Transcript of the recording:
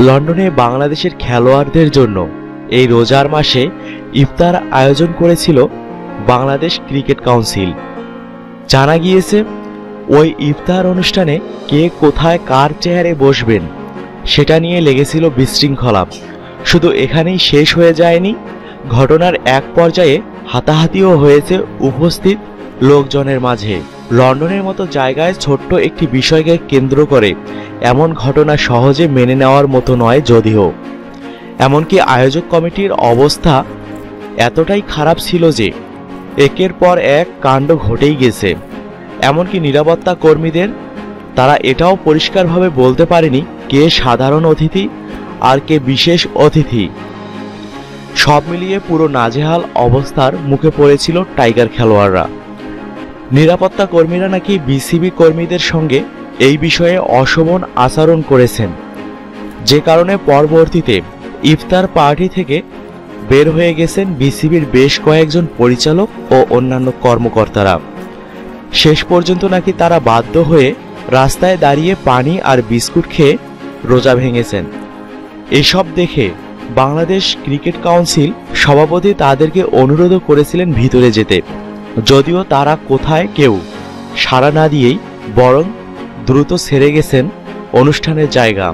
লন্ডনে বাংলাদেশের খেলোয়াড়দের জন্য এই রোজার মাসে ইফতার আয়োজন করেছিল বাংলাদেশ ক্রিকেট কাউন্সিল। জানা গিয়েছে ওই ইফতার অনুষ্ঠানে কে কোথায় কার চেয়ারে বসবেন সেটা নিয়ে লেগেছিল বিশৃঙ্খলা। শুধু এখানেই শেষ হয়ে যায়নি, ঘটনার এক পর্যায়ে হাতাহাতিও হয়েছে উপস্থিত লোকজনের মাঝে। লন্ডনের মতো জায়গায় ছোট্ট একটি বিষয়কে কেন্দ্র করে এমন ঘটনা সহজে মেনে নেওয়ার মতো নয়। যদিও এমনকি আয়োজক কমিটির অবস্থা এতটাই খারাপ ছিল যে একের পর এক কাণ্ড ঘটেই গেছে। এমনকি নিরাপত্তা কর্মীদের তারা এটাও পরিষ্কারভাবে বলতে পারেনি কে সাধারণ অতিথি আর কে বিশেষ অতিথি। সব মিলিয়ে পুরো নাজেহাল অবস্থার মুখে পড়েছিল টাইগার খেলোয়াড়রা। নিরাপত্তা কর্মীরা নাকি বিসিবি কর্মীদের সঙ্গে এই বিষয়ে অশোভন আচরণ করেছেন, যে কারণে পরবর্তীতে ইফতার পার্টি থেকে বের হয়ে গেছেন বিসিবির বেশ কয়েকজন পরিচালক ও অন্যান্য কর্মকর্তারা। শেষ পর্যন্ত নাকি তারা বাধ্য হয়ে রাস্তায় দাঁড়িয়ে পানি আর বিস্কুট খেয়ে রোজা ভেঙেছেন। এসব দেখে বাংলাদেশ ক্রিকেট কাউন্সিল সভাপতি তাদেরকে অনুরোধও করেছিলেন ভিতরে যেতে, যদিও তারা কোথায় কেউ সাড়া না দিয়েই বরং দ্রুত ছেড়ে গেছেন অনুষ্ঠানের জায়গা।